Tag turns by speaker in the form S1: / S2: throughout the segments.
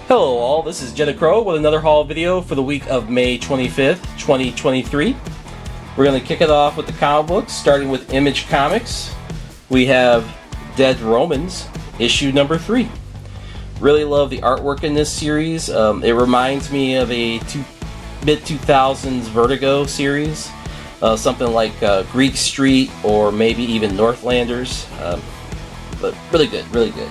S1: Hello all, this is Jenna Crow with another haul video for the week of May 25th, 2023. We're going to kick it off with the comic books, starting with Image Comics. We have Dead Romans, issue number 3. Really love the artwork in this series. It reminds me of a mid-2000s Vertigo series. Something like Greek Street or maybe even Northlanders. But really good, really good.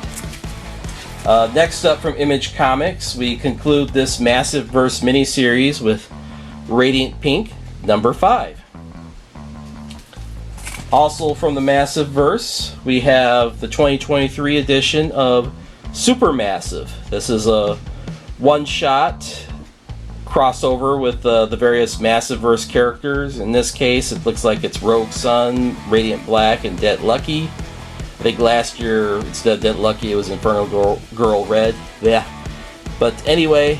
S1: Next up from Image Comics, we conclude this Massive Verse miniseries with Radiant Pink, number 5. Also from the Massive Verse, we have the 2023 edition of Supermassive. This is a one-shot crossover with the various Massive Verse characters. In this case, it looks like it's Rogue Sun, Radiant Black, and Dead Lucky. I think last year, instead of Dead Lucky, it was Infernal Girl Red. Yeah. But anyway,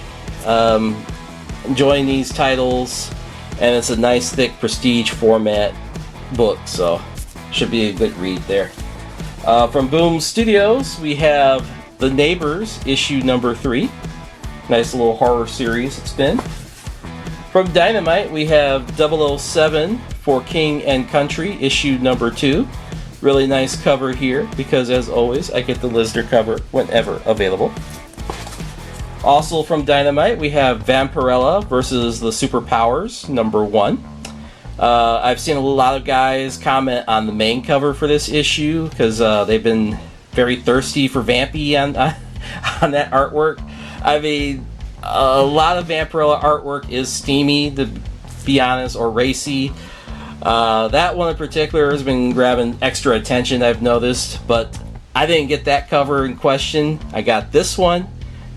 S1: enjoying these titles, and it's a nice, thick, prestige format book, so should be a good read there. From Boom Studios, we have The Neighbors, issue number 3. Nice little horror series it's been. From Dynamite, we have 007 for King and Country, issue number 2. Really nice cover here, because as always, I get the Listener cover whenever available. Also from Dynamite, we have Vampirella versus the Superpowers, number 1. I've seen a lot of guys comment on the main cover for this issue, because they've been very thirsty for Vampy on that artwork. I mean, a lot of Vampirella artwork is steamy, to be honest, or racy. That one in particular has been grabbing extra attention, I've noticed, but I didn't get that cover in question. I got this one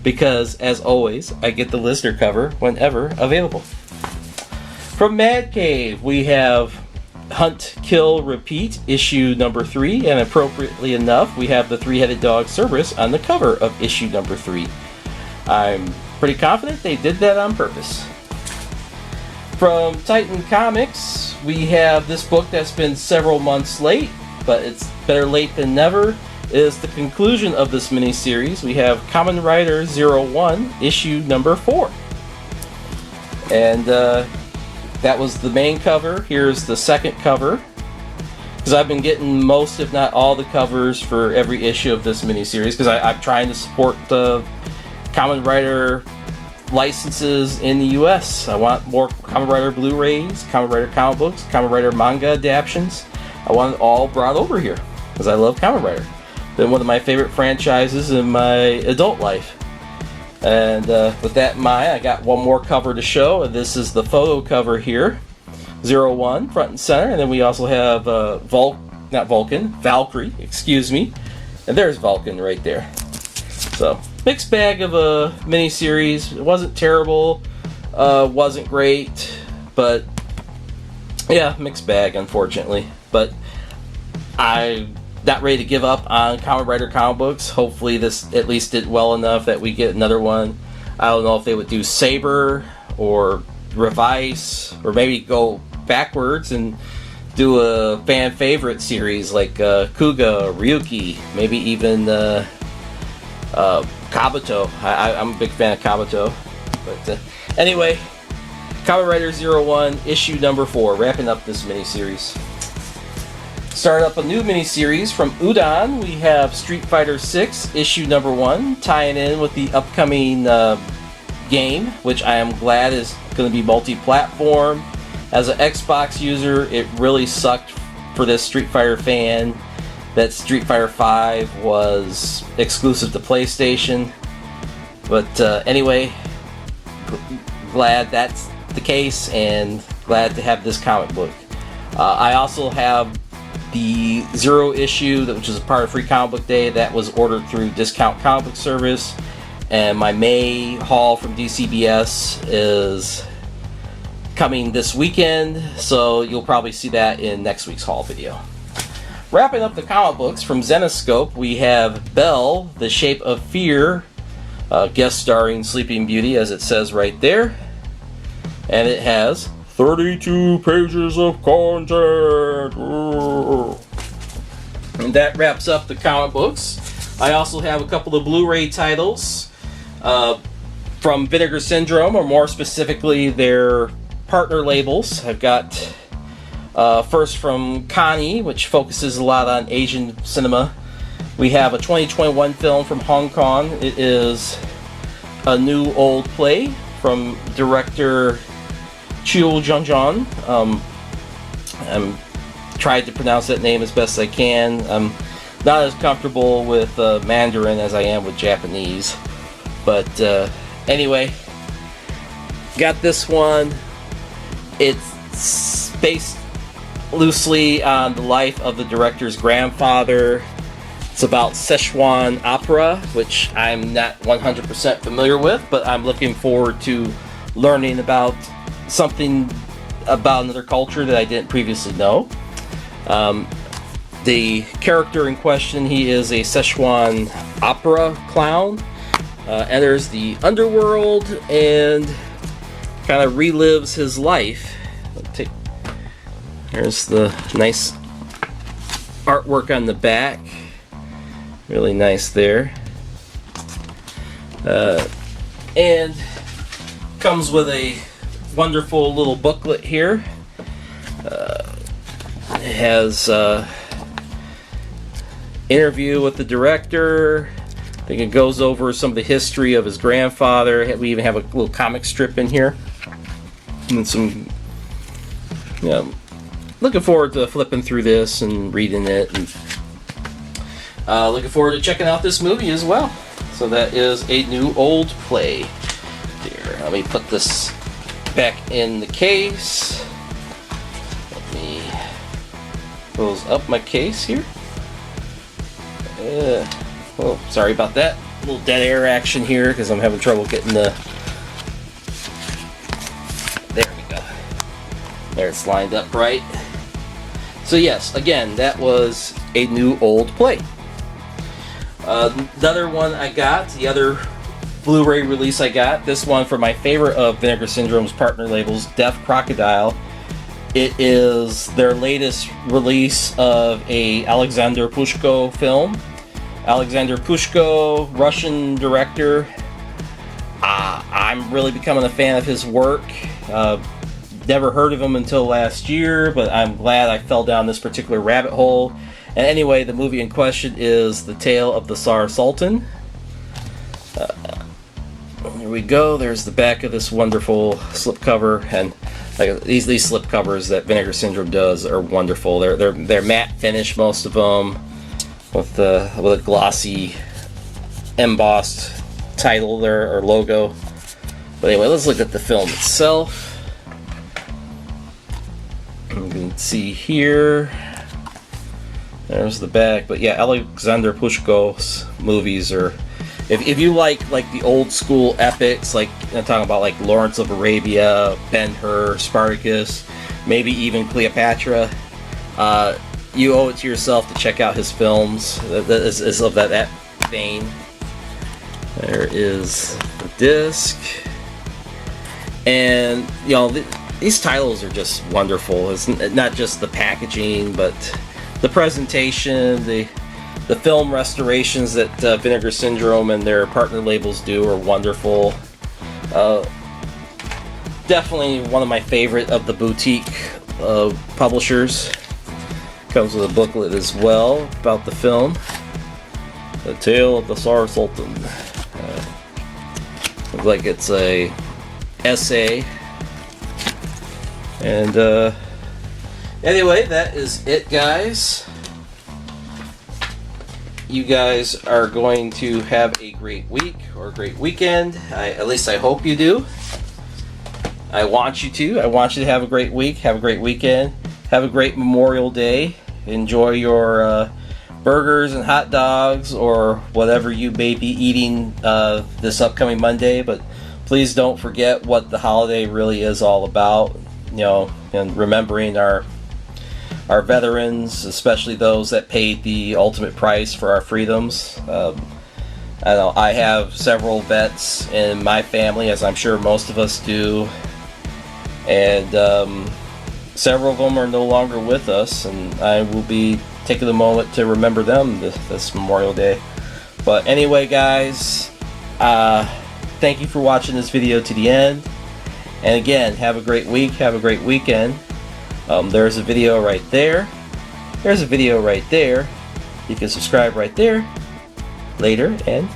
S1: because, as always, I get the Listener cover whenever available. From Mad Cave, we have Hunt, Kill, Repeat, issue number 3, and appropriately enough, we have the three-headed dog Cerberus on the cover of issue number 3. I'm pretty confident they did that on purpose. From Titan Comics, we have this book that's been several months late, but it's better late than never. It is the conclusion of this miniseries. We have Kamen Rider Zero-One, issue number 4. And that was the main cover. Here's the second cover, because I've been getting most, if not all, the covers for every issue of this miniseries, because I'm trying to support the Kamen Rider licenses in the US. I want more Kamen Rider Blu-Rays, Kamen Rider comic books, Kamen Rider manga adaptions. I want it all brought over here because I love Kamen Rider. Been one of my favorite franchises in my adult life. And with that in mind, I got one more cover to show, and this is the photo cover here. Zero-One, front and center, and then we also have Valkyrie, excuse me. And there's Vulcan right there. So, mixed bag of a miniseries. It wasn't terrible, wasn't great, but yeah, mixed bag, unfortunately. But I'm not ready to give up on Kamen Rider comic books. Hopefully this at least did well enough that we get another one. I don't know if they would do Saber or Revise, or maybe go backwards and do a fan favorite series like Kuga, Ryuki, maybe even Kabuto. I'm a big fan of Kabuto. But anyway, Kamen Rider Zero-One, issue number 4, wrapping up this miniseries. Start up a new miniseries from Udon. We have Street Fighter 6, issue number 1, tying in with the upcoming game, which I am glad is going to be multi-platform. As an Xbox user, it really sucked for this Street Fighter fan that Street Fighter V was exclusive to PlayStation. But anyway, glad that's the case, and glad to have this comic book. I also have the Zero issue, which is a part of Free Comic Book Day, that was ordered through Discount Comic Book Service. And my May haul from DCBS is coming this weekend, so you'll probably see that in next week's haul video. Wrapping up the comic books from Zenescope, we have Belle, The Shape of Fear, guest starring Sleeping Beauty, as it says right there. And it has 32 pages of content. And that wraps up the comic books. I also have a couple of Blu-ray titles. from Vinegar Syndrome, or more specifically their partner labels. I've got first from Connie, which focuses a lot on Asian cinema. We have a 2021 film from Hong Kong. It is a new old play from director Chiu Jung-jon. I'm trying to pronounce that name as best I can. I'm not as comfortable with Mandarin as I am with Japanese. But anyway, got this one. It's based loosely on the life of the director's grandfather. It's about Szechuan opera, which I'm not 100% familiar with, but I'm looking forward to learning about something about another culture that I didn't previously know. The character in question, he is a Szechuan opera clown, enters the underworld and kind of relives his life. Here's the nice artwork on the back. Really nice there. And comes with a wonderful little booklet here. It has interview with the director. I think it goes over some of the history of his grandfather. We even have a little comic strip in here. And some, looking forward to flipping through this and reading it. And looking forward to checking out this movie as well. So that is a new old play. Here, let me put this back in the case. Let me close up my case here. Oh, sorry about that. A little dead air action here because I'm having trouble getting the... There we go. There, it's lined up right. So yes, again, that was a new old play. Another one I got, the other Blu-ray release I got, this one for my favorite of Vinegar Syndrome's partner labels, Deaf Crocodile. It is their latest release of a Aleksandr Ptushko film. Aleksandr Ptushko, Russian director. I'm really becoming a fan of his work. Never heard of him until last year, but I'm glad I fell down this particular rabbit hole. And anyway, the movie in question is The Tale of the Tsar Saltan. Here we go. There's the back of this wonderful slipcover, and like these slipcovers that Vinegar Syndrome does are wonderful. They're matte finish, most of them, with a glossy embossed title there, or logo. But anyway, let's look at the film itself. You can see here. There's the back. But yeah, Aleksandr Ptushko's movies are... If you like the old school epics, like I'm talking about like Lawrence of Arabia, Ben-Hur, Spartacus, maybe even Cleopatra, you owe it to yourself to check out his films. That is of that vein. There is the disc. And, these titles are just wonderful. It's not just the packaging, but the presentation, the film restorations that Vinegar Syndrome and their partner labels do are wonderful. Definitely one of my favorite of the boutique publishers. Comes with a booklet as well about the film. The Tale of the Tsar Saltan. Looks like it's a essay. And anyway, that is it, guys. You guys are going to have a great week or a great weekend. At least I hope you do. I want you to. I want you to have a great week, have a great weekend, have a great Memorial Day. Enjoy your burgers and hot dogs or whatever you may be eating this upcoming Monday. But please don't forget what the holiday really is all about. And remembering our veterans, especially those that paid the ultimate price for our freedoms. I have several vets in my family, as I'm sure most of us do, and several of them are no longer with us, and I will be taking a moment to remember them this Memorial Day. But anyway, guys, thank you for watching this video to the end. And again, have a great week, have a great weekend. There's a video right there. There's a video right there. You can subscribe right there. Later, and